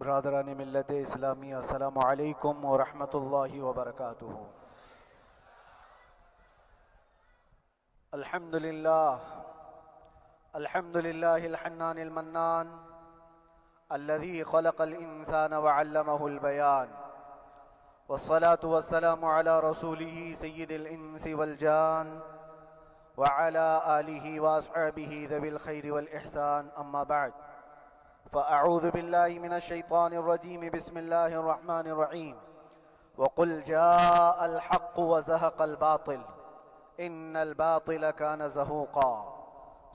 برادران ملت اسلامی، السلام علیکم ورحمۃ اللہ وبرکاتہ۔ الحمدللہ الحنان المنان الذي خلق الانسان وعلمه البيان، والصلاة والسلام على رسوله سید الانس والجان وعلى آلہ واصحابہ ذوی الخیر والاحسان، اما بعد فأعوذ بالله من الشيطان الرجيم، بسم الله الرحمن الرحيم، وقل جاء الحق وزهق الباطل إن الباطل كان زهوقا،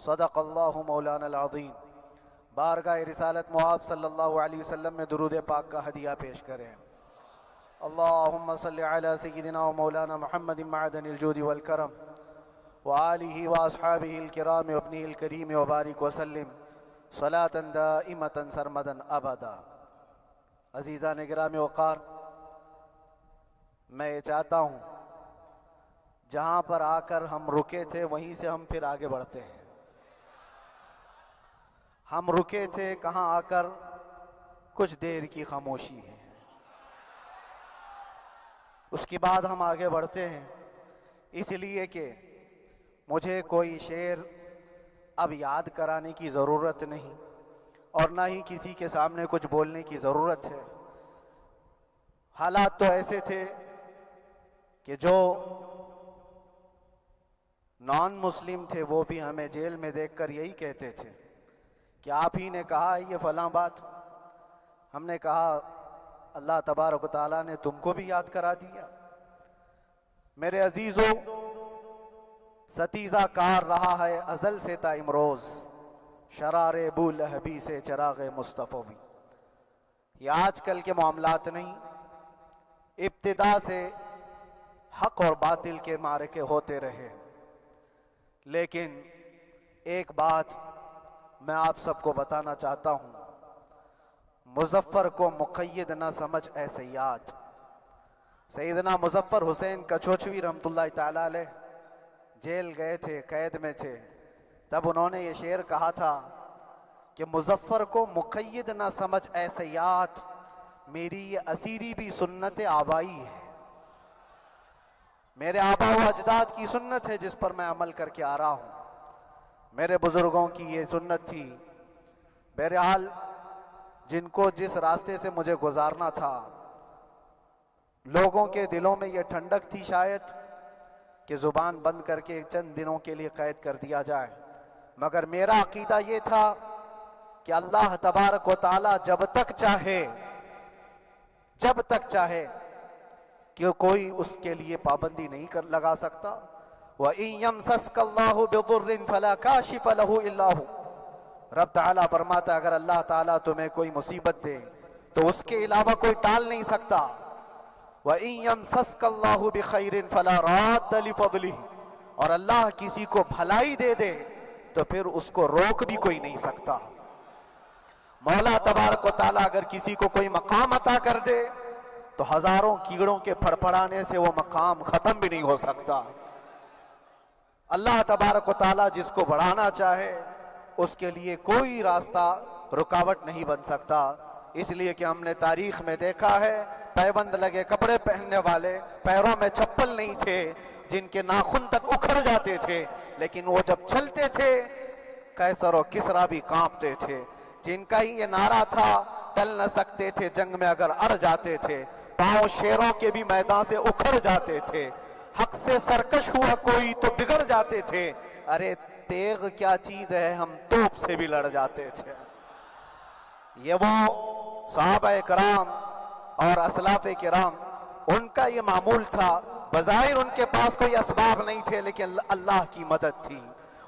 صدق الله مولانا العظیم۔ بارگاہ رسالت مآب صلی اللہ علیہ وسلم میں درود پاک کا ہدیہ پیش کریں۔ اللہم صلی علی سیدنا و مولانا محمد معدن الجود والکرم وآلہ واصحابہ الکرام وابنہ الکریم وبارک وسلم صلاة دائمة سرمدا ابدا۔ عزیزان گرامی وقار، میں یہ چاہتا ہوں جہاں پر آ کر ہم رکے تھے وہیں سے ہم پھر آگے بڑھتے ہیں۔ ہم رکے تھے کہاں آ کر؟ کچھ دیر کی خاموشی ہے، اس کے بعد ہم آگے بڑھتے ہیں، اس لیے کہ مجھے کوئی شعر اب یاد کرانے کی ضرورت نہیں اور نہ ہی کسی کے سامنے کچھ بولنے کی ضرورت ہے۔ حالات تو ایسے تھے کہ جو نان مسلم تھے وہ بھی ہمیں جیل میں دیکھ کر یہی کہتے تھے کہ آپ ہی نے کہا یہ فلاں بات۔ ہم نے کہا اللہ تبارک و تعالیٰ نے تم کو بھی یاد کرا دیا۔ میرے عزیزو، ستیزہ کار رہا ہے ازل سے تا امروز، شرار بو لہبی سے چراغ مصطفی بھی۔ یہ آج کل کے معاملات نہیں، ابتدا سے حق اور باطل کے معرکے ہوتے رہے، لیکن ایک بات میں آپ سب کو بتانا چاہتا ہوں، مظفر کو مقید نہ سمجھ اے سیاد۔ سیدنا مظفر حسین کچھوچھوی رحمت اللہ تعالی علیہ جیل گئے تھے، قید میں تھے، تب انہوں نے یہ شعر کہا تھا کہ مظفر کو مقید نہ سمجھ اے سیاد، میری یہ اسیری بھی سنت آبائی ہے۔ میرے آبا و اجداد کی سنت ہے جس پر میں عمل کر کے آ رہا ہوں، میرے بزرگوں کی یہ سنت تھی۔ بہرحال جن کو جس راستے سے مجھے گزارنا تھا، لوگوں کے دلوں میں یہ ٹھنڈک تھی شاید کہ زبان بند کر کے چند دنوں کے لیے قید کر دیا جائے، مگر میرا عقیدہ یہ تھا کہ اللہ تبارک و تعالی جب تک چاہے کہ کوئی اس کے لیے پابندی نہیں لگا سکتا۔ وَإِن يَمْسَسْكَ اللَّهُ بِضُرٍّ فَلَا كَاشِفَ لَهُ إِلَّا هُوَ۔ رب تعالیٰ فرماتا ہے اگر اللہ تعالیٰ تمہیں کوئی مصیبت دے تو اس کے علاوہ کوئی ٹال نہیں سکتا۔ وَإِن يَمْسَسْكَ اللَّهُ بِخَيْرٍ فَلَا رَادَّ لِفَضْلِهِ، اور اللہ کسی کو بھلائی دے دے تو پھر اس کو روک بھی کوئی نہیں سکتا۔ مولا تبارک و تعالیٰ اگر کسی کو کوئی مقام عطا کر دے تو ہزاروں کیڑوں کے پھڑپڑانے سے وہ مقام ختم بھی نہیں ہو سکتا۔ اللہ تبارک و تعالیٰ جس کو بڑھانا چاہے اس کے لیے کوئی راستہ رکاوٹ نہیں بن سکتا۔ اس لیے کہ ہم نے تاریخ میں دیکھا ہے پیبند لگے کپڑے پہننے والے، پیروں میں چپل نہیں تھے، جن کے ناخن تک اکھڑ جاتے تھے، لیکن وہ جب چلتے تھے قیصر و کسریٰ بھی کانپتے تھے، جن کا ہی یہ نعرہ تھا ٹل نہ سکتے تھے جنگ میں اگر اڑ جاتے تھے، پاؤں شیروں کے بھی میدان سے اکھڑ جاتے تھے، حق سے سرکش ہوا کوئی تو بگڑ جاتے تھے، ارے تیغ کیا چیز ہے ہم توپ سے بھی لڑ جاتے تھے۔ یہ وہ صحابہ کرام اور اسلاف کرام، ان کا یہ معمول تھا۔ بظاہر ان کے پاس کوئی اسباب نہیں تھے، لیکن اللہ کی مدد تھی،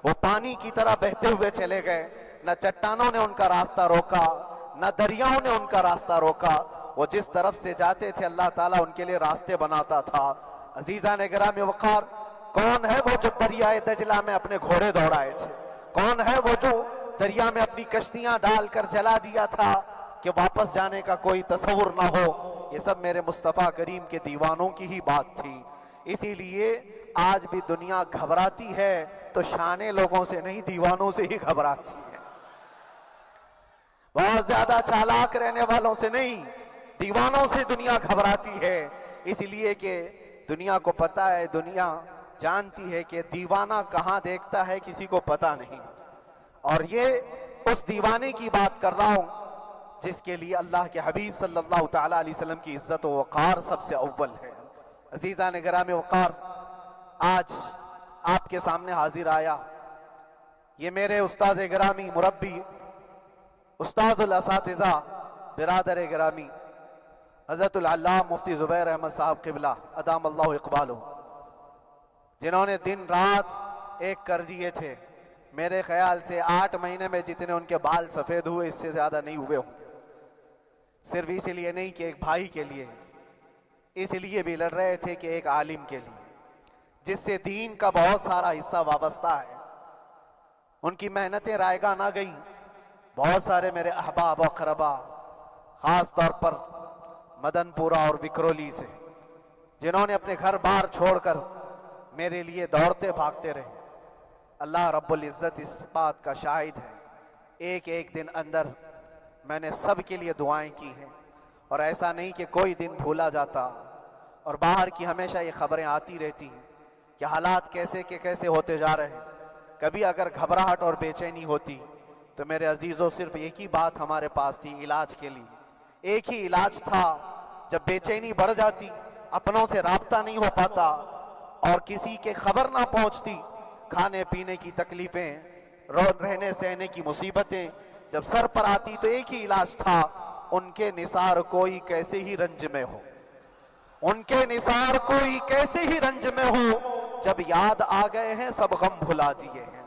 وہ پانی کی طرح بہتے ہوئے چلے گئے، نہ چٹانوں نے ان کا راستہ روکا، نہ دریاؤں نے ان کا راستہ روکا، وہ جس طرف سے جاتے تھے اللہ تعالیٰ ان کے لیے راستے بناتا تھا۔ عزیزان گرامی وقار، کون ہے وہ جو دریائے دجلہ میں اپنے گھوڑے دوڑائے تھے؟ کون ہے وہ جو دریا میں اپنی کشتیاں ڈال کر جلا دیا تھا کہ واپس جانے کا کوئی تصور نہ ہو؟ یہ سب میرے مصطفیٰ کریم کے دیوانوں کی ہی بات تھی۔ اسی لیے آج بھی دنیا گھبراتی ہے تو شانے لوگوں سے نہیں، دیوانوں سے ہی گھبراتی ہے۔ بہت زیادہ چالاک رہنے والوں سے نہیں، دیوانوں سے دنیا گھبراتی ہے، اس لیے کہ دنیا کو پتا ہے، دنیا جانتی ہے کہ دیوانہ کہاں دیکھتا ہے کسی کو پتا نہیں۔ اور یہ اس دیوانے کی بات کر رہا ہوں جس کے لیے اللہ کے حبیب صلی اللہ تعالیٰ علیہ وسلم کی عزت و وقار سب سے اول ہے۔ عزیزان گرامی وقار، آج آپ کے سامنے حاضر آیا، یہ میرے استاد گرامی، مربی، استاذ الاساتذہ، برادر گرامی حضرت العلامہ مفتی زبیر احمد صاحب قبلہ ادام اللہ اقبالہ، جنہوں نے دن رات ایک کر دیے تھے۔ میرے خیال سے 8 مہینے میں جتنے ان کے بال سفید ہوئے اس سے زیادہ نہیں ہوئے ہوں گے، صرف اس لیے نہیں کہ ایک بھائی کے لیے، اس لیے بھی لڑ رہے تھے کہ ایک عالم کے لیے جس سے دین کا بہت سارا حصہ وابستہ ہے۔ ان کی محنتیں رائگاں نہ گئیں۔ بہت سارے میرے احباب و اقربا، خاص طور پر مدن پورہ اور وکرولی سے، جنہوں نے اپنے گھر بار چھوڑ کر میرے لیے دوڑتے بھاگتے رہے، اللہ رب العزت اس بات کا شاہد ہے، ایک ایک دن اندر میں نے سب کے لیے دعائیں کی ہیں، اور ایسا نہیں کہ کوئی دن بھولا جاتا، اور باہر کی ہمیشہ یہ خبریں آتی رہتی ہیں کہ حالات کیسے کے کیسے ہوتے جا رہے ہیں۔ کبھی اگر گھبراہٹ اور بے چینی ہوتی تو میرے عزیزوں صرف ایک ہی بات ہمارے پاس تھی علاج کے لیے، ایک ہی علاج تھا۔ جب بے چینی بڑھ جاتی، اپنوں سے رابطہ نہیں ہو پاتا اور کسی کے خبر نہ پہنچتی، کھانے پینے کی تکلیفیں، رہنے سہنے کی مصیبتیں جب سر پر آتی تو ایک ہی علاج تھا، ان کے نثار کوئی کیسے ہی رنج میں ہو، ان کے نثار کوئی کیسے ہی رنج میں ہو، جب یاد آ گئے ہیں سب غم بھلا دیے ہیں،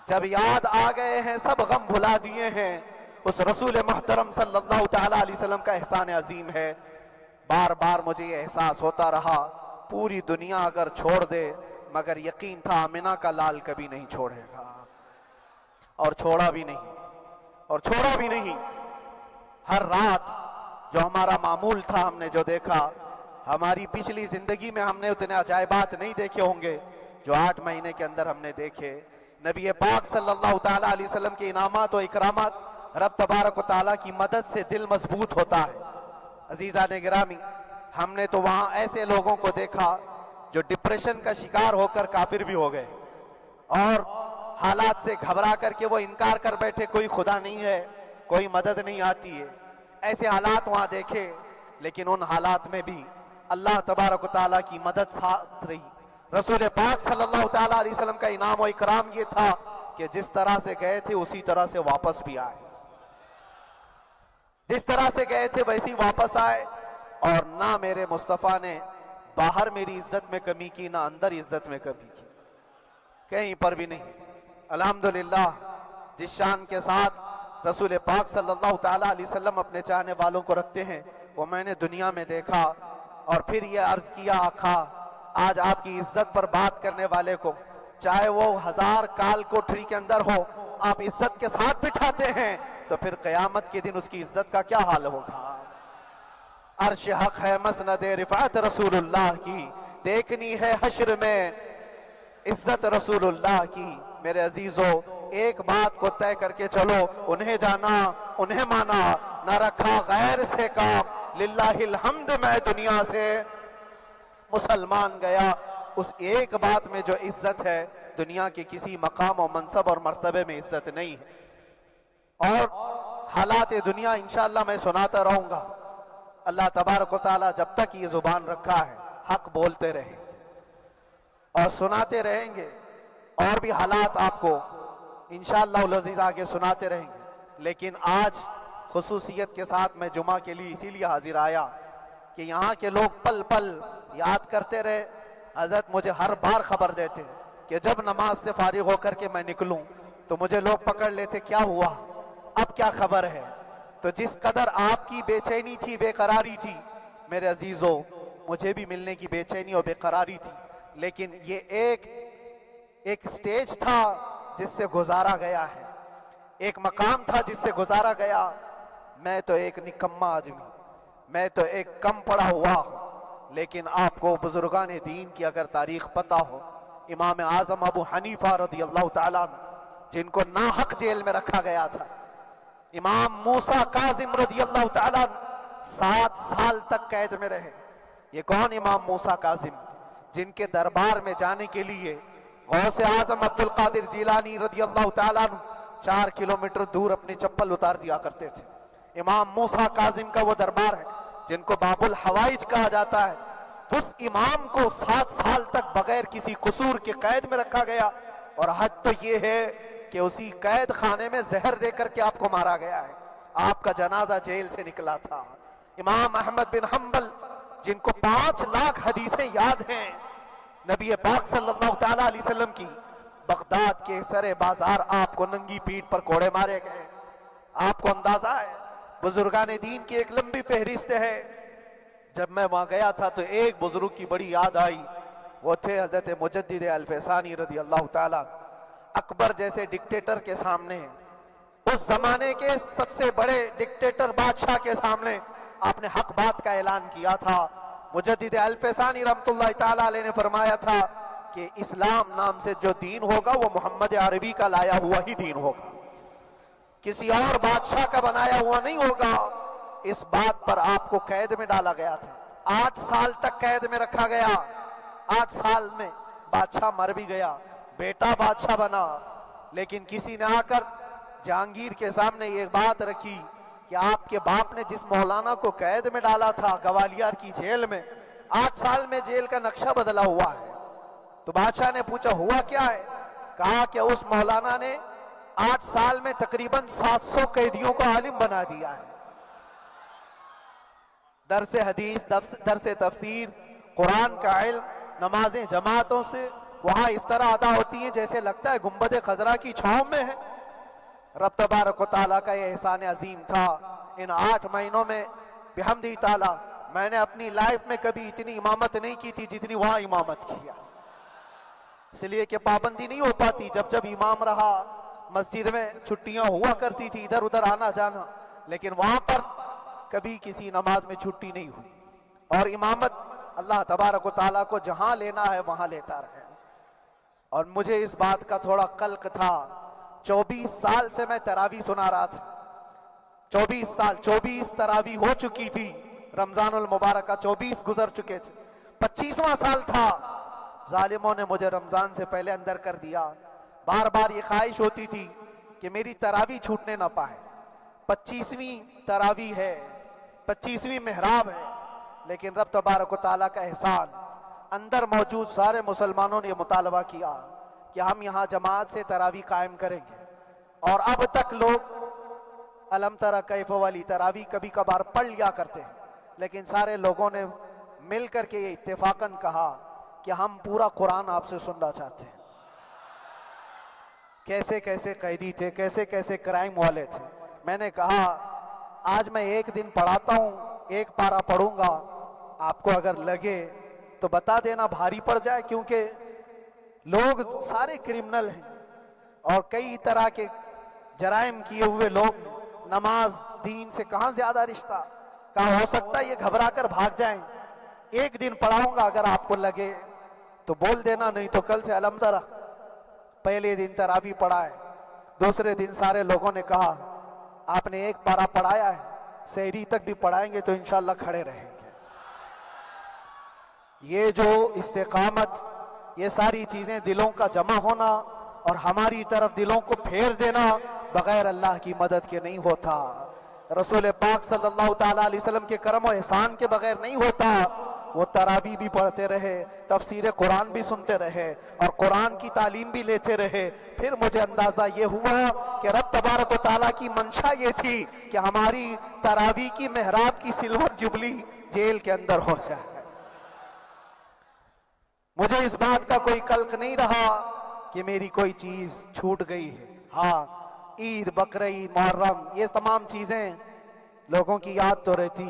جب یاد آ گئے ہیں سب غم بھلا دیے ہیں۔ اس رسول محترم صلی اللہ تعالیٰ علیہ وسلم کا احسان عظیم ہے۔ بار بار مجھے یہ احساس ہوتا رہا، پوری دنیا اگر چھوڑ دے مگر یقین تھا آمنہ کا لال کبھی نہیں چھوڑے گا، اور چھوڑا بھی نہیں، اور چھوڑا بھی نہیں۔ ہر رات جو ہمارا معمول تھا، ہم نے جو دیکھا، ہماری پچھلی زندگی میں ہم نے اتنے عجائبات نہیں دیکھے ہوں گے جو 8 مہینے کے اندر ہم نے دیکھے۔ نبی پاک صلی اللہ تعالیٰ علیہ وسلم کے انعامات و اکرامات، رب تبارک و تعالیٰ کی مدد سے دل مضبوط ہوتا ہے۔ عزیزان گرامی، ہم نے تو وہاں ایسے لوگوں کو دیکھا جو ڈپریشن کا شکار ہو کر کافر بھی ہو گئے، اور حالات سے گھبرا کر کے وہ انکار کر بیٹھے، کوئی خدا نہیں ہے، کوئی مدد نہیں آتی ہے، ایسے حالات وہاں دیکھے۔ لیکن ان حالات میں بھی اللہ تبارک و تعالیٰ کی مدد ساتھ رہی۔ رسول پاک صلی اللہ تعالیٰ علیہ وسلم کا انعام و اکرام یہ تھا کہ جس طرح سے گئے تھے اسی طرح سے واپس بھی آئے، جس طرح سے گئے تھے ویسی واپس آئے، اور نہ میرے مصطفیٰ نے باہر میری عزت میں کمی کی، نہ اندر عزت میں کمی کی، کہیں پر بھی نہیں۔ الحمدللہ، جس شان کے ساتھ رسول پاک صلی اللہ تعالیٰ علیہ وسلم اپنے چاہنے والوں کو رکھتے ہیں، وہ میں نے دنیا میں دیکھا، اور پھر یہ عرض کیا آقا، آج آپ کی عزت پر بات کرنے والے کو چاہے وہ 1000 کال کوٹری کے اندر ہو، آپ عزت کے ساتھ بٹھاتے ہیں تو پھر قیامت کے دن اس کی عزت کا کیا حال ہوگا؟ عرش حق ہے مسند رفعت رسول اللہ کی، دیکھنی ہے حشر میں عزت رسول اللہ کی۔ میرے عزیزو، ایک بات کو طے کر کے چلو، انہیں جانا، انہیں مانا، نہ رکھا غیر سے کام، للہ الحمد میں دنیا سے مسلمان گیا۔ اس ایک بات میں جو عزت ہے، دنیا کے کسی مقام و منصب اور مرتبے میں عزت نہیں ہے۔ اور حالات دنیا انشاءاللہ میں سناتا رہوں گا۔ اللہ تبارک و تعالیٰ جب تک یہ زبان رکھا ہے، حق بولتے رہیں گے اور سناتے رہیں گے، اور بھی حالات آپ کو انشاءاللہ العزیز آگے سناتے رہیں گے۔ لیکن آج خصوصیت کے ساتھ میں جمعہ کے لیے اسی لیے حاضر آیا کہ یہاں کے لوگ پل پل یاد کرتے رہے۔ حضرت مجھے ہر بار خبر دیتے کہ جب نماز سے فارغ ہو کر کے میں نکلوں تو مجھے لوگ پکڑ لیتے، کیا ہوا، اب کیا خبر ہے؟ تو جس قدر آپ کی بے چینی تھی، بے قراری تھی، میرے عزیزو، مجھے بھی ملنے کی بے چینی اور بے قراری تھی، لیکن یہ ایک سٹیج تھا جس سے گزارا گیا ہے، ایک مقام تھا جس سے گزارا گیا۔ میں تو ایک نکما آدمی، میں تو ایک کم پڑا ہوا ہوں، لیکن آپ کو بزرگان دین کی اگر تاریخ پتہ ہو، امام اعظم ابو حنیفہ رضی اللہ تعالیٰ عنہ، جن کو ناحق جیل میں رکھا گیا تھا، امام موسیٰ کاظم رضی اللہ تعالیٰ 7 سال تک قید میں رہے۔ یہ کون امام موسیٰ کاظم؟ جن کے دربار میں جانے کے لیے غوث اعظم عبد القادر جیلانی رضی اللہ تعالیٰ 4 کلومیٹر دور اپنی چپل اتار دیا کرتے تھے۔ امام موسیٰ کاظم کا وہ دربار ہے جن کو باب الحوائج کہا جاتا ہے۔ تو اس امام کو 7 سال تک بغیر کسی قصور کے قید میں رکھا گیا، اور حد تو یہ ہے کہ اسی قید خانے میں زہر دے کر کے آپ کو مارا گیا ہے۔ آپ کا جنازہ جیل سے نکلا تھا۔ امام احمد بن حنبل جن کو 5 لاکھ حدیثیں یاد ہیں، نبی پاک صلی اللہ تعالیٰ علیہ وسلم کی، بغداد کے سرے بازار آپ کو ننگی پیٹھ پر کوڑے مارے گئے۔ آپ کو اندازہ ہے بزرگان دین کی ایک لمبی فہرست ہے۔ جب میں وہاں گیا تھا تو ایک بزرگ کی بڑی یاد آئی، وہ تھے حضرت مجدد الفیسانی رضی اللہ تعالیٰ۔ اکبر جیسے ڈکٹیٹر کے سامنے، اس زمانے کے سب سے بڑے ڈکٹیٹر بادشاہ کے سامنے آپ نے حق بات کا اعلان کیا تھا۔ مجدد الفیسانی رحمت اللہ تعالیٰ علیہ نے فرمایا تھا کہ اسلام نام سے جو دین ہوگا وہ محمد عربی کا لایا ہوا ہی دین ہوگا، کسی اور بادشاہ کا بنایا ہوا نہیں ہوگا۔ اس بات پر آپ کو قید میں ڈالا گیا تھا، 8 سال تک قید میں رکھا گیا۔ 8 سال میں بادشاہ مر بھی گیا، بیٹا بادشاہ بنا، لیکن کسی نے آ کر جہانگیر کے سامنے یہ بات رکھی کہ آپ کے باپ نے جس مولانا کو قید میں ڈالا تھا گوالیار کی جیل میں، 8 سال میں جیل کا نقشہ بدلا ہوا ہے۔ تو بادشاہ نے پوچھا ہوا کیا ہے؟ کہا کہ اس مولانا نے 8 سال میں تقریباً 700 قیدیوں کو عالم بنا دیا ہے۔ درس حدیث، درس تفسیر، قرآن کا علم، نمازیں جماعتوں سے وہاں اس طرح ادا ہوتی ہیں جیسے لگتا ہے گنبد خضرا کی چھاؤں میں ہے۔ رب تبارک و تعالیٰ کا یہ احسان عظیم تھا۔ ان 8 مہینوں میں بحمدہ تعالیٰ میں نے اپنی لائف میں کبھی اتنی امامت نہیں کی تھی جتنی وہاں امامت کیا، اس لیے کہ پابندی نہیں ہو پاتی۔ جب جب امام رہا مسجد میں چھٹیاں ہوا کرتی تھی، ادھر ادھر آنا جانا، لیکن وہاں پر کبھی کسی نماز میں چھٹی نہیں ہوئی۔ اور امامت اللہ تبارک و تعالیٰ کو جہاں لینا ہے وہاں لیتا رہے۔ اور مجھے اس بات کا تھوڑا قلق تھا، 24 سال سے میں تراویح سنا رہا تھا، 24 سال، 24 تراویح ہو چکی تھی، رمضان المبارک کا 24 گزر چکے تھے، 25واں سال تھا، ظالموں نے مجھے رمضان سے پہلے اندر کر دیا۔ بار بار یہ خواہش ہوتی تھی کہ میری تراویح چھوٹنے نہ پائے، 25ویں تراویح ہے، 25ویں محراب ہے، لیکن رب تبارک و تعالیٰ کا احسان، اندر موجود سارے مسلمانوں نے یہ مطالبہ کیا کہ ہم یہاں جماعت سے تراویح قائم کریں گے۔ اور اب تک لوگ الم تری کیف والی تراویح کبھی کبھار پڑھ لیا کرتے ہیں، لیکن سارے لوگوں نے مل کر کے یہ اتفاقاً کہا کہ ہم پورا قرآن آپ سے سننا چاہتے ہیں۔ کیسے کیسے قیدی تھے، کیسے کیسے کرائم والے تھے۔ میں نے کہا آج میں 1 دن پڑھاتا ہوں، 1 پارہ پڑھوں گا، آپ کو اگر لگے تو بتا دینا، بھاری پڑ جائے، کیونکہ لوگ سارے کرمنل ہیں اور کئی طرح کے جرائم کیے ہوئے لوگ ہیں۔ نماز دین سے کہاں زیادہ رشتہ، کہاں ہو سکتا ہے یہ گھبرا کر بھاگ جائیں۔ 1 دن پڑھاؤں گا، اگر آپ کو لگے تو بول دینا، نہیں تو کل سے الحمد للہ۔ پہلے دن تراویح پڑھا ہے، دوسرے دن سارے لوگوں نے کہا آپ نے 1 پارہ پڑھایا ہے، سحری تک بھی پڑھائیں گے تو انشاءاللہ کھڑے رہیں گے۔ یہ جو استقامت، یہ ساری چیزیں دلوں کا جمع ہونا اور ہماری طرف دلوں کو پھیر دینا بغیر اللہ کی مدد کے نہیں ہوتا، رسول پاک صلی اللہ تعالیٰ علیہ وسلم کے کرم و احسان کے بغیر نہیں ہوتا۔ وہ تراویح بھی پڑھتے رہے، تفسیر قرآن بھی سنتے رہے اور قرآن کی تعلیم بھی لیتے رہے۔ پھر مجھے اندازہ یہ ہوا کہ رب تبارک و تعالیٰ کی منشا یہ تھی کہ ہماری تراویح کی محراب کی سلور جبلی جیل کے اندر ہو جائے۔ مجھے اس بات کا کوئی قلق نہیں رہا کہ میری کوئی چیز چھوٹ گئی ہے۔ ہاں، عید، بقرعید، محرم، یہ تمام چیزیں لوگوں کی یاد تو رہتی،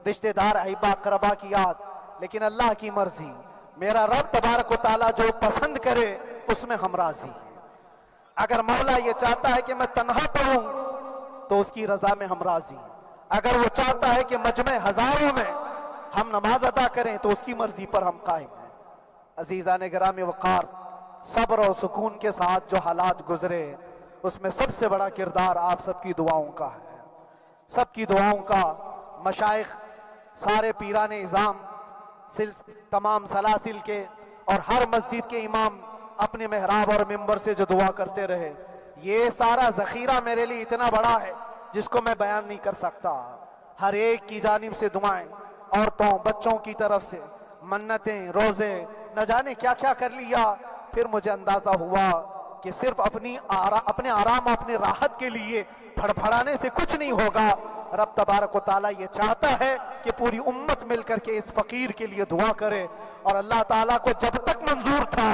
رشتہ دار، احبا، اقربا کی یاد، لیکن اللہ کی مرضی، میرا رب تبارک و تعالیٰ جو پسند کرے اس میں ہم راضی ہیں۔ اگر مولا یہ چاہتا ہے کہ میں تنہا پڑھوں تو اس کی رضا میں ہم راضی ہیں، اگر وہ چاہتا ہے کہ مجمع ہزاروں میں ہم نماز ادا کریں تو اس کی مرضی پر ہم قائم ہیں۔ عزیزان گرامی وقار، صبر و سکون کے ساتھ جو حالات گزرے اس میں سب سے بڑا کردار آپ سب کی دعاؤں کا ہے، سب کی دعاؤں کا۔ مشائخ، سارے پیران اعظام، تمام سلاسل کے اور ہر مسجد کے امام اپنے محراب اور منبر سے جو دعا کرتے رہے، یہ سارا ذخیرہ میرے لیے اتنا بڑا ہے جس کو میں بیان نہیں کر سکتا۔ ہر ایک کی جانب سے دعائیں، عورتوں بچوں کی طرف سے منتیں، روزے، نہ جانے کیا کیا کر لیا۔ پھر مجھے اندازہ ہوا کہ صرف اپنے آرام، اپنے راحت کے لیے پھڑپھڑانے سے کچھ نہیں ہوگا۔ رب تبارک و تعالیٰ یہ چاہتا ہے کہ پوری امت مل کر کے اس فقیر کے لیے دعا کرے، اور اللہ تعالیٰ کو جب تک منظور تھا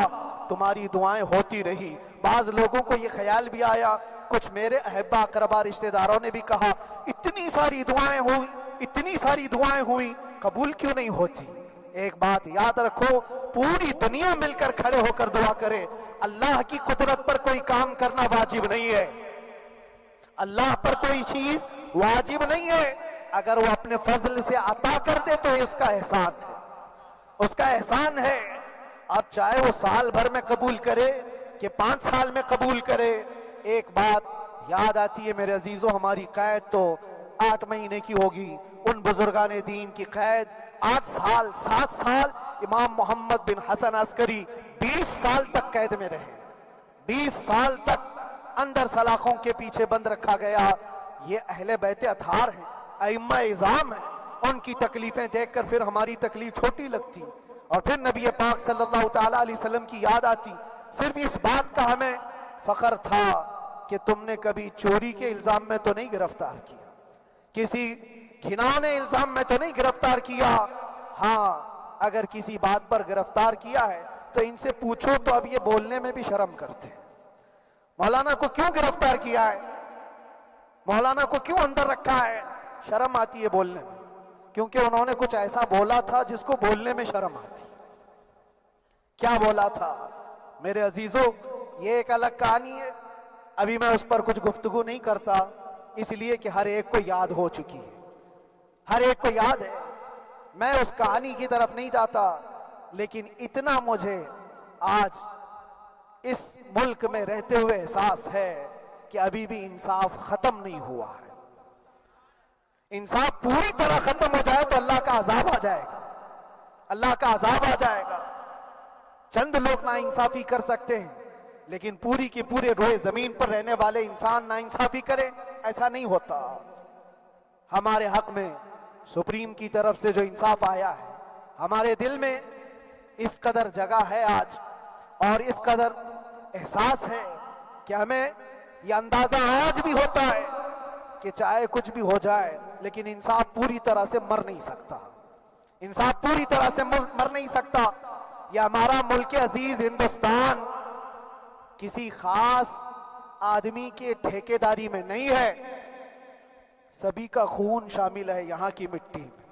تمہاری دعائیں ہوتی رہی۔ بعض لوگوں کو یہ خیال بھی آیا، کچھ میرے احبا اقربا رشتہ داروں نے بھی کہا اتنی ساری دعائیں ہوئی، اتنی ساری دعائیں ہوئی، قبول کیوں نہیں ہوتی؟ ایک بات یاد رکھو، پوری دنیا مل کر کھڑے ہو کر دعا کرے، اللہ کی قدرت پر کوئی کام کرنا واجب نہیں ہے، اللہ پر کوئی چیز واجب نہیں ہے۔ اگر وہ اپنے فضل سے عطا کر دے تو اس کا احسان ہے، اس کا احسان ہے۔ اب چاہے وہ سال بھر میں قبول کرے کہ 5 سال میں قبول کرے، ایک بات یاد آتی ہے میرے عزیزوں، ہماری قید تو 8 مہینے کی ہوگی، ان بزرگان دین کی قید 8 سال 7 سال۔ امام محمد بن حسن عسکری 20 سال تک قید میں رہے، 20 سال تک اندر سلاخوں کے پیچھے بند رکھا گیا۔ یہ اہل بیت اطہار ہیں، ائمہ اعظام ہیں، ان کی تکلیفیں دیکھ کر پھر ہماری تکلیف چھوٹی لگتی، اور پھر نبی پاک صلی اللہ تعالیٰ علیہ وسلم کی یاد آتی۔ صرف اس بات کا ہمیں فخر تھا کہ تم نے کبھی چوری کے الزام میں تو نہیں گرفتار کیا، کسی گھناؤنے الزام میں تو نہیں گرفتار کیا۔ ہاں اگر کسی بات پر گرفتار کیا ہے تو ان سے پوچھو تو اب یہ بولنے میں بھی شرم کرتے ہیں، مولانا کو کیوں گرفتار کیا ہے، مولانا کو کیوں اندر رکھا ہے؟ شرم آتی ہے بولنے میں، کیونکہ انہوں نے کچھ ایسا بولا تھا جس کو بولنے میں شرم آتی۔ کیا بولا تھا میرے عزیزوں؟ یہ ایک الگ کہانی ہے، ابھی میں اس پر کچھ گفتگو نہیں کرتا، اس لیے کہ ہر ایک کو یاد ہو چکی ہے، ہر ایک کو یاد ہے۔ میں اس کہانی کی طرف نہیں جاتا، لیکن اتنا مجھے آج اس ملک میں رہتے ہوئے احساس ہے کہ ابھی بھی انصاف ختم نہیں ہوا ہے۔ انصاف پوری طرح ختم ہو جائے تو اللہ کا عذاب آ جائے گا، اللہ کا عذاب آ جائے گا۔ چند لوگ ناانصافی کر سکتے ہیں، لیکن پوری کی پورے روئے زمین پر رہنے والے انسان ناانصافی کرے، ایسا نہیں ہوتا۔ ہمارے حق میں سپریم کی طرف سے جو انصاف آیا ہے، ہمارے دل میں اس قدر جگہ ہے آج، اور اس قدر احساس ہے کہ ہمیں یہ اندازہ آج بھی ہوتا ہے کہ چاہے کچھ بھی ہو جائے لیکن انصاف پوری طرح سے مر نہیں سکتا، انصاف پوری طرح سے مر نہیں سکتا۔ یہ ہمارا ملک عزیز ہندوستان کسی خاص آدمی کے ٹھیکیداری میں نہیں ہے، سبھی کا خون شامل ہے یہاں کی مٹی میں،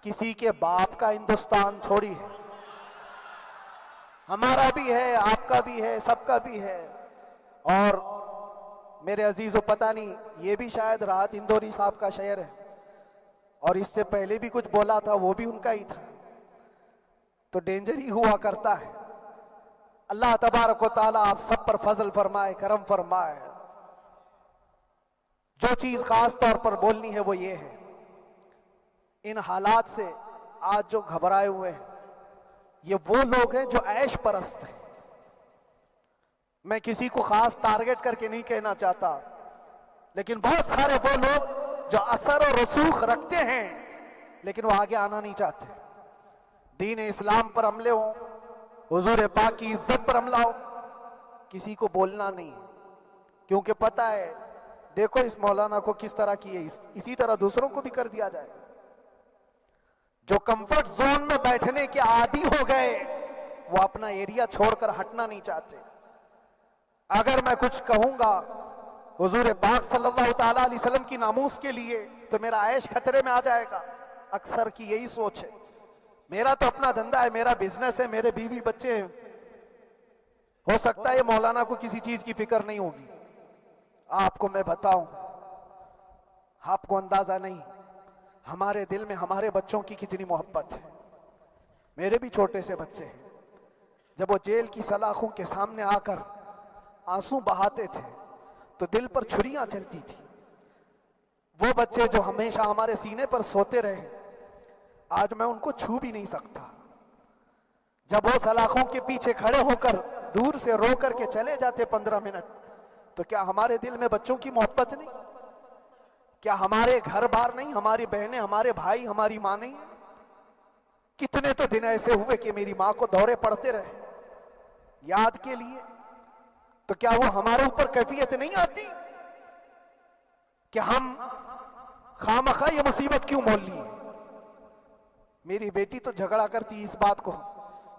کسی کے باپ کا ہندوستان تھوڑی ہے، ہمارا بھی ہے، آپ کا بھی ہے، سب کا بھی ہے۔ اور میرے عزیزو پتہ نہیں، یہ بھی شاید راحت اندوری صاحب کا شعر ہے، اور اس سے پہلے بھی کچھ بولا تھا، وہ بھی ان کا ہی تھا، تو ڈینجر ہی ہوا کرتا ہے۔ اللہ تبارک و تعالیٰ آپ سب پر فضل فرمائے، کرم فرمائے۔ جو چیز خاص طور پر بولنی ہے وہ یہ ہے، ان حالات سے آج جو گھبرائے ہوئے ہیں یہ وہ لوگ ہیں جو عیش پرست ہیں۔ میں کسی کو خاص ٹارگٹ کر کے نہیں کہنا چاہتا، لیکن بہت سارے وہ لوگ جو اثر و رسوخ رکھتے ہیں لیکن وہ آگے آنا نہیں چاہتے۔ دین اسلام پر حملے ہوں، حضور پاک کی عزت پر حملہ ہو، کسی کو بولنا نہیں ہے، کیونکہ پتہ ہے دیکھو اس مولانا کو کس طرح کی ہے، اسی طرح دوسروں کو بھی کر دیا جائے۔ جو کمفرٹ زون میں بیٹھنے کے عادی ہو گئے وہ اپنا ایریا چھوڑ کر ہٹنا نہیں چاہتے۔ اگر میں کچھ کہوں گا حضور پاک صلی اللہ تعالیٰ علیہ وسلم کی ناموس کے لیے تو میرا عیش خطرے میں آ جائے گا۔ اکثر کی یہی سوچ ہے، میرا تو اپنا دھندا ہے، میرا بزنس ہے، میرے بیوی بچے ہیں، ہو سکتا ہے مولانا کو کسی چیز کی فکر نہیں ہوگی۔ آپ کو میں بتاؤں، آپ کو اندازہ نہیں ہمارے دل میں ہمارے بچوں کی کتنی محبت ہے۔ میرے بھی چھوٹے سے بچے ہیں، جب وہ جیل کی سلاخوں کے سامنے آ کر آنسو بہاتے تھے تو دل پر چھریاں چلتی تھی. وہ بچے جو ہمیشہ ہمارے سینے پر سوتے رہے, آج میں ان کو چھو بھی نہیں سکتا. جب وہ سلاخوں کے پیچھے کھڑے ہو کر دور سے رو کر کے چلے جاتے 15 منٹ, تو کیا ہمارے دل میں بچوں کی محبت نہیں؟ کیا ہمارے گھر بار نہیں, ہماری بہنیں, ہمارے بھائی, ہماری ماں نہیں؟ کتنے تو دن ایسے ہوئے کہ میری ماں کو دورے پڑتے رہے یاد کے لیے. تو کیا وہ ہمارے اوپر کیفیت نہیں آتی کہ ہم خامخواہ یہ مصیبت کیوں مول لیے؟ میری بیٹی تو جھگڑا کرتی اس بات کو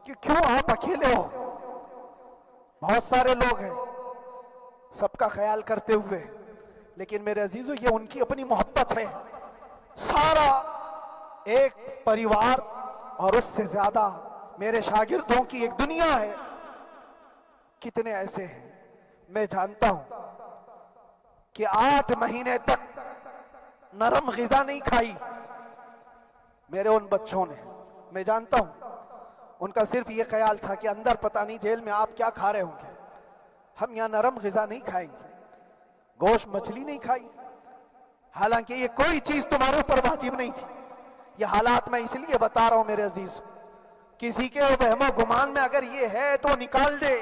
کہ کیوں آپ اکیلے ہو, بہت سارے لوگ ہیں سب کا خیال کرتے ہوئے. لیکن میرے عزیزو, یہ ان کی اپنی محبت ہے. سارا ایک پریوار اور اس سے زیادہ میرے شاگردوں کی ایک دنیا ہے. کتنے ایسے ہیں, میں جانتا ہوں کہ 8 مہینے تک نرم غذا نہیں کھائی میرے ان بچوں نے. میں جانتا ہوں ان کا صرف یہ خیال تھا کہ اندر پتہ نہیں جیل میں آپ کیا کھا رہے ہوں گے, ہم یہاں نرم غذا نہیں کھائیں گے, گوشت مچھلی نہیں کھائی. حالانکہ یہ کوئی چیز تمہارے اوپر واجب نہیں تھی. یہ حالات میں اس لیے بتا رہا ہوں میرے عزیز, کسی کے وہم و گمان میں اگر یہ ہے تو نکال دے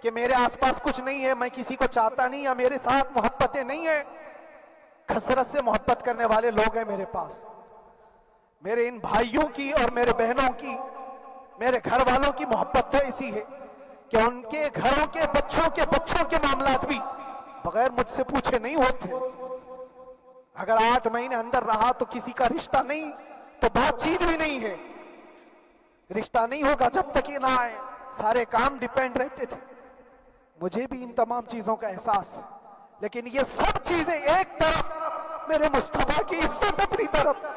کہ میرے آس پاس کچھ نہیں ہے, میں کسی کو چاہتا نہیں, یا میرے ساتھ محبتیں نہیں ہیں. کثرت سے محبت کرنے والے لوگ ہیں میرے پاس. میرے ان بھائیوں کی اور میرے بہنوں کی, میرے گھر والوں کی محبت تو ایسی ہے کہ ان کے گھروں کے بچوں کے معاملات بھی بغیر مجھ سے پوچھے نہیں ہوتے. اگر 8 مہینے اندر رہا تو کسی کا رشتہ نہیں تو بات چیت بھی نہیں ہے. رشتہ نہیں ہوگا جب تک یہ نہ آئے. سارے کام ڈیپینڈ رہتے تھے. مجھے بھی ان تمام چیزوں کا احساس ہے, لیکن یہ سب چیزیں ایک طرف, میرے مصطفیٰ کی عزت اپنی طرف.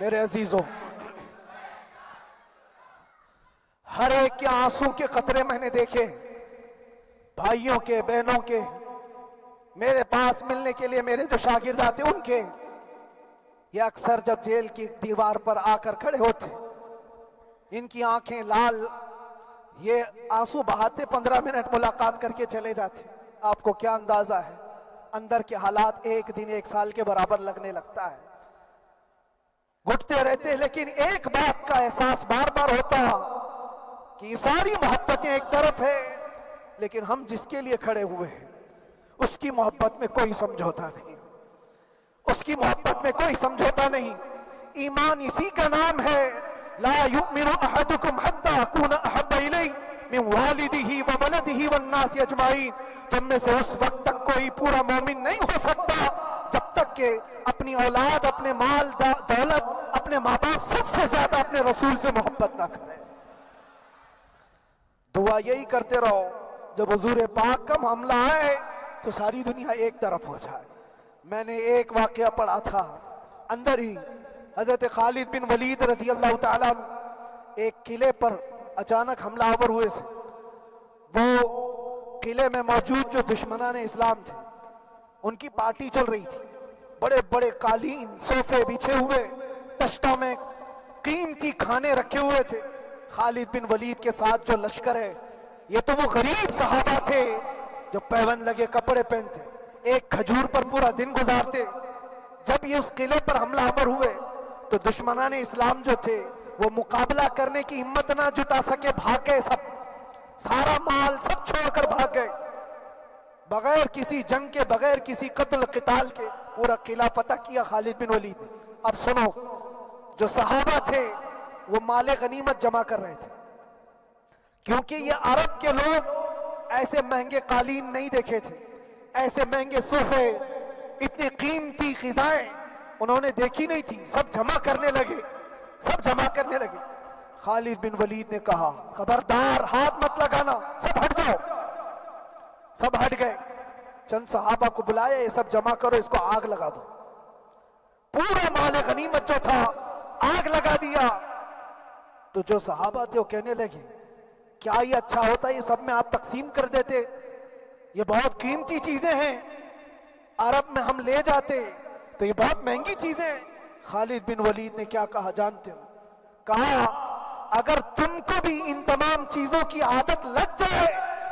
میرے عزیزوں, ہر ایک کے آنسوں کے قطرے میں نے دیکھے, بھائیوں کے, بہنوں کے, میرے پاس ملنے کے لیے میرے جو شاگرد آتے ان کے. یہ اکثر جب جیل کی دیوار پر آ کر کھڑے ہوتے, ان کی آنکھیں لال, یہ آنسو بہاتے 15 منٹ ملاقات کر کے چلے جاتے. آپ کو کیا اندازہ ہے اندر کے حالات ایک دن 1 سال کے برابر لگنے لگتا ہے. گھٹتے رہتے, لیکن ایک بات کا احساس بار بار ہوتا کہ یہ ساری محبتیں ایک طرف ہے, لیکن ہم جس کے لیے کھڑے ہوئے ہیں اس کی محبت میں کوئی سمجھوتا نہیں, اس کی محبت میں کوئی سمجھوتا نہیں. ایمان اسی کا نام ہے, لا یؤمن احدکم حتی اکون احب الیہ من والدہ وولدہ والناس اجمعین. تم میں سے اس وقت تک کوئی پورا مومن نہیں ہو سکتا جب تک کہ اپنی اولاد, اپنے مال دولت, اپنے ماں باپ, سب سے زیادہ اپنے رسول سے محبت نہ کرے. دعا یہی کرتے رہو جب حضور پاک کا معاملہ آئے تو ساری دنیا ایک طرف ہو جائے. میں نے ایک واقعہ پڑھا تھا اندر ہی, حضرت خالد بن ولید رضی اللہ تعالیٰ ایک قلعے پر اچانک حملہ آور ہوئے تھے. وہ قلعے میں موجود جو دشمنان اسلام تھے ان کی پارٹی چل رہی تھی. بڑے بڑے قالین, صوفے بچھے ہوئے, تشتوں میں قیمتی کھانے رکھے ہوئے تھے. خالد بن ولید کے ساتھ جو لشکر ہے, یہ تو وہ غریب صحابہ تھے جو پیون لگے کپڑے پہنتے, ایک کھجور پر پورا دن گزارتے. جب یہ اس قلعے پر حملہ آور ہوئے تو دشمنان اسلام جو تھے وہ مقابلہ کرنے کی ہمت نہ جٹا سکے, بھاگ گئے. سارا مال سب چھوڑ کر بھاگ گئے, بغیر کسی جنگ کے, بغیر کسی قتل قتال کے پورا قلعہ فتح کیا خالد بن ولید. اب سنو, جو صحابہ تھے وہ مال غنیمت جمع کر رہے تھے, کیونکہ یہ عرب کے لوگ ایسے مہنگے قالین نہیں دیکھے تھے, ایسے مہنگے صوفے, اتنی قیمتی غذائیں انہوں نے دیکھی نہیں تھی. سب جمع کرنے لگے. خالد بن ولید نے کہا, خبردار, ہاتھ مت لگانا, سب ہٹ جاؤ. سب ہٹ گئے. چند صحابہ کو بلایا, یہ سب جمع کرو, اس کو آگ لگا دو. پورا مال غنیمت جو تھا آگ لگا دیا. تو جو صحابہ تھے وہ کہنے لگے, کیا یہ اچھا ہوتا ہے یہ سب میں آپ تقسیم کر دیتے؟ یہ بہت قیمتی چیزیں ہیں، عرب میں ہم لے جاتے تو یہ بہت مہنگی چیزیں ہیں۔ خالد بن ولید نے کیا کہا جانتے ہو؟ کہا اگر تم کو بھی ان تمام چیزوں کی عادت لگ جائے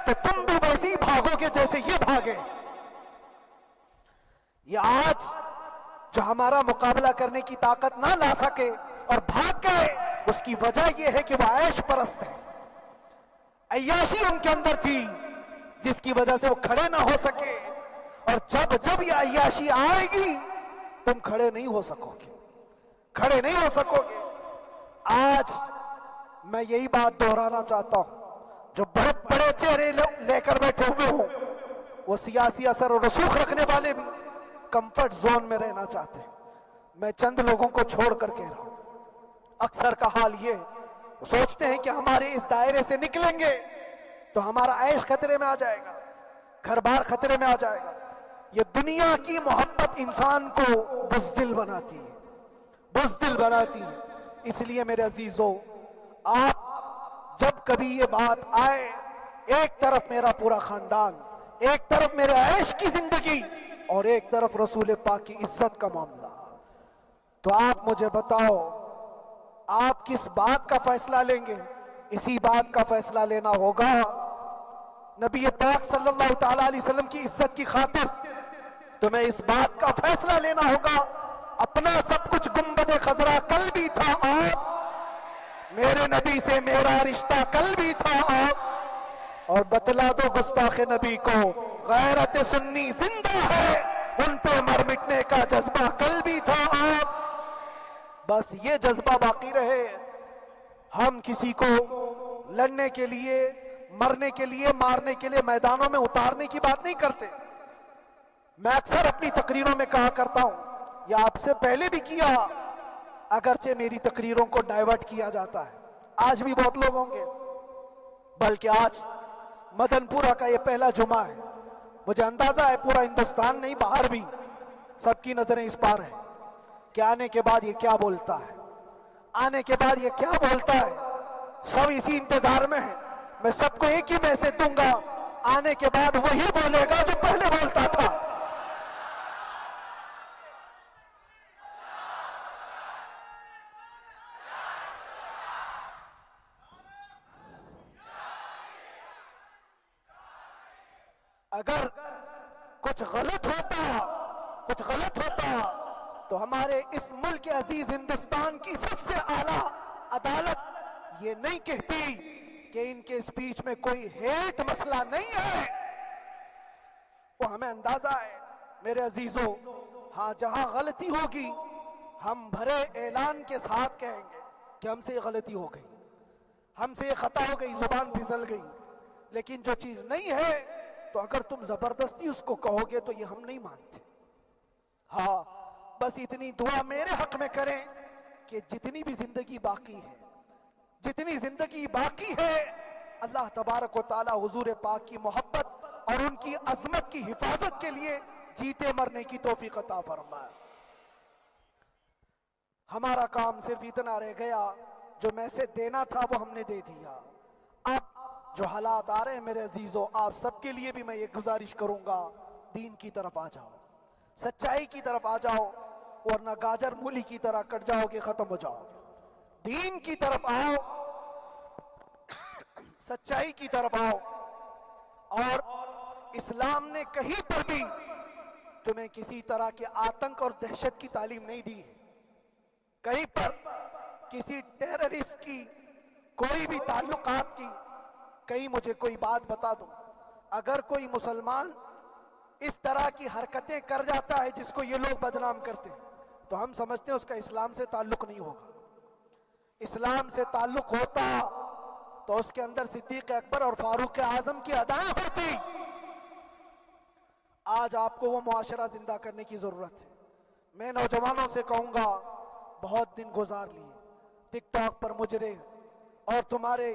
تو تم بھی ویسے ہی بھاگو گے جیسے یہ بھاگے۔ یہ آج جو ہمارا مقابلہ کرنے کی طاقت نہ لا سکے اور بھاگ گئے، اس کی وجہ یہ ہے کہ وہ عیش پرست ہے، عیاشی ان کے اندر تھی جس کی وجہ سے وہ کھڑے نہ ہو سکے، اور جب یہ عیاشی آئے گی تم کھڑے نہیں ہو سکو گے، کھڑے نہیں ہو سکو گے۔ آج میں یہی بات دہرانا چاہتا ہوں، جو بہت بڑے چہرے لے کر بیٹھے ہوئے ہوں، وہ سیاسی اثر اور رسوخ رکھنے والے بھی کمفرٹ زون میں رہنا چاہتے ہیں۔ میں چند لوگوں کو چھوڑ کر کہہ رہا ہوں، اکثر کا حال یہ وہ سوچتے ہیں کہ ہمارے اس دائرے سے نکلیں گے تو ہمارا عیش خطرے میں آ جائے گا، گھر بار خطرے میں آ جائے گا۔ یہ دنیا کی محبت انسان کو بزدل بناتی ہے، بزدل بناتی ہے۔ اس لیے میرے عزیزو، آپ جب کبھی یہ بات آئے، ایک طرف میرا پورا خاندان، ایک طرف میرے عیش کی زندگی اور ایک طرف رسول پاک کی عزت کا معاملہ، تو آپ مجھے بتاؤ آپ کس بات کا فیصلہ لیں گے؟ اسی بات کا فیصلہ لینا ہوگا نبی پاک صلی اللہ تعالیٰ علیہ وسلم کی عزت کی خاطر تمہیں اس بات کا فیصلہ لینا ہوگا۔ اپنا سب کچھ گنبد خضرا کل بھی تھا آپ، میرے نبی سے میرا رشتہ کل بھی تھا آپ، اور بتلا دو گستاخ نبی کو غیرت سنی زندہ ہے، ان پہ مر مٹنے کا جذبہ کل بھی تھا آپ۔ بس یہ جذبہ باقی رہے، ہم کسی کو لڑنے کے لیے، مرنے کے لیے، مارنے کے لیے میدانوں میں اتارنے کی بات نہیں کرتے۔ میں اکثر اپنی تقریروں میں کہا کرتا ہوں، یا آپ سے پہلے بھی کیا، اگرچہ میری تقریروں کو ڈائیورٹ کیا جاتا ہے، آج بھی بہت لوگ ہوں گے، بلکہ آج مدن پورہ کا یہ پہلا جمعہ ہے، مجھے اندازہ ہے پورا ہندوستان نہیں باہر بھی سب کی نظریں اس پار ہیں کہ آنے کے بعد یہ کیا بولتا ہے، آنے کے بعد یہ کیا بولتا ہے۔ سب اسی انتظار میں ہیں، میں سب کو ایک ہی میسج دوں گا، آنے کے بعد وہی بولے گا جو پہلے بولتا تھا۔ اگر کچھ غلط ہوتا تو ہمارے اس ملک عزیز ہندوستان کی سب سے اعلیٰ عدالت یہ نہیں کہتی کہ ان کے اسپیچ میں کوئی ہیٹ مسئلہ نہیں ہے۔ وہ ہمیں اندازہ ہے میرے عزیزو، ہاں جہاں غلطی ہوگی ہم بھرے اعلان کے ساتھ کہیں گے کہ ہم سے یہ غلطی ہو گئی، ہم سے یہ خطا ہو گئی، زبان پھسل گئی، لیکن جو چیز نہیں ہے تو اگر تم زبردستی اس کو کہو گے تو یہ ہم نہیں مانتے۔ ہاں بس اتنی دعا میرے حق میں کریں کہ جتنی بھی زندگی باقی ہے، جتنی زندگی باقی ہے، اللہ تبارک و تعالی حضور پاک کی محبت اور ان کی عظمت کی حفاظت کے لیے جیتے مرنے کی توفیق عطا فرمائے۔ ہمارا کام صرف اتنا رہ گیا، جو میسج دینا تھا وہ ہم نے دے دیا۔ اب جو حالات آ رہے ہیں میرے عزیزو، آپ سب کے لیے بھی میں یہ گزارش کروں گا، دین کی طرف آ جاؤ، سچائی کی طرف آ جاؤ، ورنہ گاجر مولی کی طرح کٹ جاؤ گے، ختم ہو جاؤ گے۔ دین کی طرف آؤ، سچائی کی طرف آؤ، اور اسلام نے کہیں پر بھی تمہیں کسی طرح کے آتنک اور دہشت کی تعلیم نہیں دی ہے، کہیں پر کسی ٹیررسٹ کی کوئی بھی تعلقات کی۔ کہیں مجھے کوئی بات بتا دو، اگر کوئی مسلمان اس طرح کی حرکتیں کر جاتا ہے جس کو یہ لوگ بدنام کرتے ہیں، تو ہم سمجھتے ہیں اس کا اسلام سے تعلق نہیں ہوگا۔ اسلام سے تعلق ہوتا تو اس کے اندر صدیق اکبر اور فاروق اعظم کی ادائیں ہوتی۔ آج آپ کو وہ معاشرہ زندہ کرنے کی ضرورت ہے۔ میں نوجوانوں سے کہوں گا، بہت دن گزار لیے ٹک ٹاک پر مجرے، اور تمہارے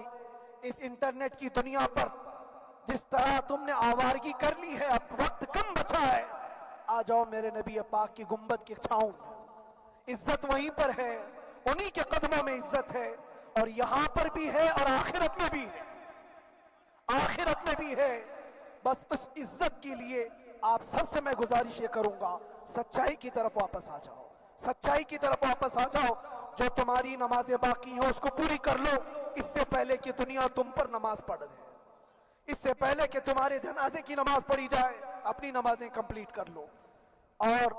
اس انٹرنیٹ کی دنیا پر جس طرح تم نے آوارگی کر لی ہے، اب وقت کم بچا ہے۔ آ جاؤ میرے نبی پاک کی گنبد کی چھاؤں میں، عزت وہیں پر ہے، انہی کے قدموں میں عزت ہے، اور یہاں پر بھی ہے اور آخرت میں بھی ہے۔ آخرت میں بھی ہے۔ بس اس عزت کے لیے آپ سب سے میں گزارش یہ کروں گا، سچائی کی طرف واپس آ جاؤ، سچائی کی طرف واپس آ جاؤ۔ جو تمہاری نمازیں باقی ہیں اس کو پوری کر لو، اس سے پہلے کہ دنیا تم پر نماز پڑھ دے، اس سے پہلے کہ تمہارے جنازے کی نماز پڑھی جائے، اپنی نمازیں کمپلیٹ کر لو۔ اور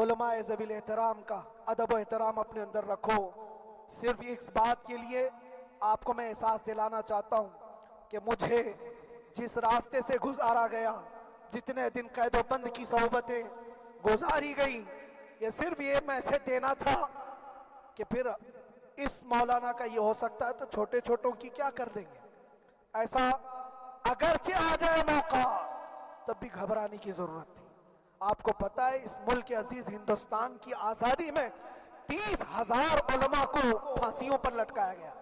علماء ذوی الاحترام کا ادب و احترام اپنے اندر رکھو۔ صرف اس بات کے لیے آپ کو میں احساس دلانا چاہتا ہوں کہ مجھے جس راستے سے گزارا گیا، جتنے دن قید و بند کی صحبتیں گزاری گئی، یہ صرف یہ میسج دینا تھا کہ پھر اس مولانا کا یہ ہو سکتا ہے تو چھوٹے چھوٹوں کی کیا کر دیں گے۔ ایسا اگرچہ آ جائے موقع تب بھی گھبرانے کی ضرورت تھی۔ آپ کو پتہ ہے اس ملک عزیز ہندوستان کی آزادی میں 30,000 علماء کو پھانسیوں پر لٹکایا گیا۔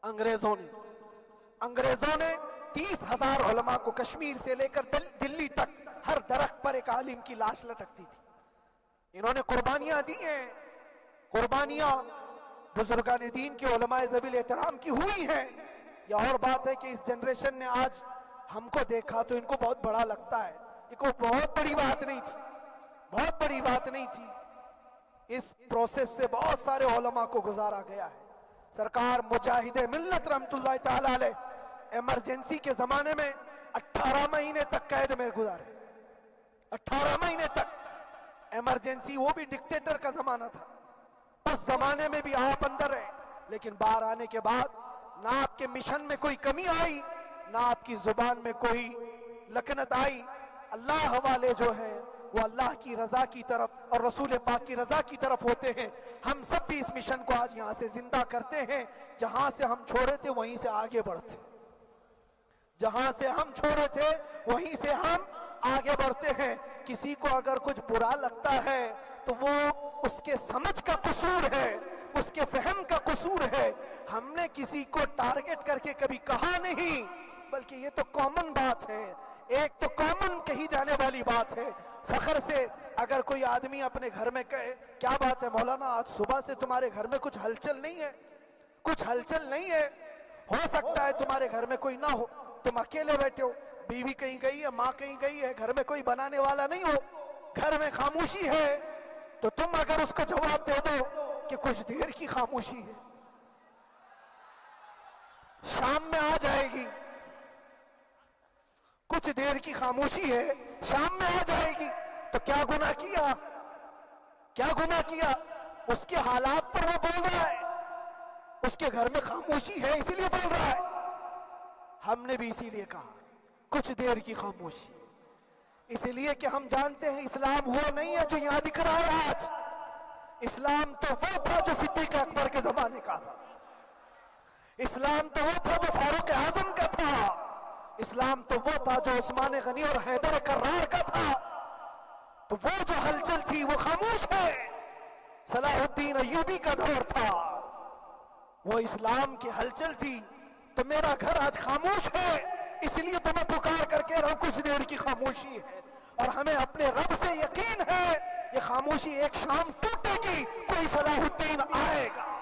انگریزوں نے 30,000 علماء کو کشمیر سے لے کر دلی تک ہر درخت پر ایک عالم کی لاش لٹکتی تھی۔ انہوں نے قربانیاں دی ہیں، قربانیاں بزرگان دین کے علماء ذوی الاحترام کی ہوئی ہیں۔ یہ اور بات ہے کہ اس جنریشن نے آج ہم کو دیکھا تو ان کو بہت بڑا لگتا ہے، یہ کوئی بہت بڑی بات نہیں تھی، بہت بڑی بات نہیں تھی۔ اس پروسیس سے بہت سارے علماء کو گزارا گیا ہے۔ سرکار مجاہد ملت رحمت اللہ تعالی علیہ ایمرجنسی کے زمانے میں 18 مہینے تک قید میں گزارے، 18 مہینے تک ایمرجنسی، وہ بھی ڈکٹیٹر کا زمانہ تھا۔ اس زمانے میں بھی آپ اندر رہے، لیکن باہر آنے کے بعد نہ آپ کے مشن میں کوئی کمی آئی، نہ آپ کی زبان میں کوئی لکنت آئی۔ اللہ والے جو ہیں وہ اللہ کی رضا کی طرف اور رسول پاک کی رضا کی طرف ہوتے ہیں۔ ہم سب بھی اس مشن کو آج یہاں سے زندہ کرتے ہیں، جہاں سے ہم چھوڑے تھے وہیں سے آگے بڑھتے، جہاں سے ہم چھوڑے تھے وہیں سے ہم آگے بڑھتے ہیں۔ کسی کو اگر کچھ برا لگتا ہے تو وہ اس کے سمجھ کا قصور ہے، اس کے فہم کا قصور ہے۔ ہم نے کسی کو ٹارگٹ کر کے کبھی کہا نہیں، بلکہ یہ تو کامن بات ہے، ایک تو کامن کہی جانے والی بات ہے۔ فخر سے اگر کوئی آدمی اپنے گھر میں کہے کیا بات ہے مولانا آج صبح سے تمہارے گھر میں کچھ ہلچل نہیں ہے، کچھ ہلچل نہیں ہے، ہو سکتا ہے تمہارے گھر میں کوئی نہ ہو، تم اکیلے بیٹھے ہو، بیوی کہیں گئی ہے، ماں کہیں گئی ہے، گھر میں کوئی بنانے والا نہیں ہو، گھر میں خاموشی ہے، تو تم اگر اس کو جواب دے دو کہ کچھ دیر کی خاموشی ہے، شام میں آ جائے گی، کچھ دیر کی خاموشی ہے، شام میں آ جائے گی، تو کیا گناہ کیا، کیا گناہ کیا؟ اس کے حالات پر وہ بول رہا ہے، اس کے گھر میں خاموشی ہے اسی لیے بول رہا ہے۔ ہم نے بھی اسی لیے کہا کچھ دیر کی خاموشی، اسی لیے کہ ہم جانتے ہیں اسلام وہ نہیں ہے جو یہاں دکھ رہا ہے آج، اسلام تو وہ تھا جو صدیق اکبر کے زمانے کا تھا، اسلام تو وہ تھا جو فاروق اعظم کا تھا، اسلام تو وہ تھا جو عثمان غنی اور حیدر کرار کا تھا۔ تو وہ جو ہلچل تھی وہ خاموش ہے، صلاح الدین ایوبی کا دور تھا، وہ اسلام کی ہلچل تھی۔ تو میرا گھر آج خاموش ہے، اس لیے تو میں پکار کر کے رہا ہوں کچھ دیر کی خاموشی ہے، اور ہمیں اپنے رب سے یقین ہے یہ خاموشی ایک شام ٹوٹے گی، کوئی صلاح الدین آئے گا۔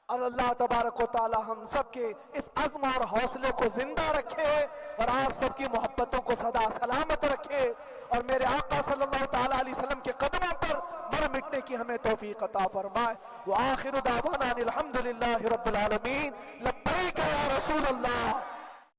اور اللہ تبارک و تعالی ہم سب کے اس عزم اور حوصلے کو زندہ رکھے، اور آپ سب کی محبتوں کو سدا سلامت رکھے، اور میرے آقا صلی اللہ تعالی علیہ وسلم کے قدموں پر مر مٹنے کی ہمیں توفیق عطا فرمائے۔ وآخر دعوانا الحمدللہ رب العالمین، لبیک یا رسول اللہ۔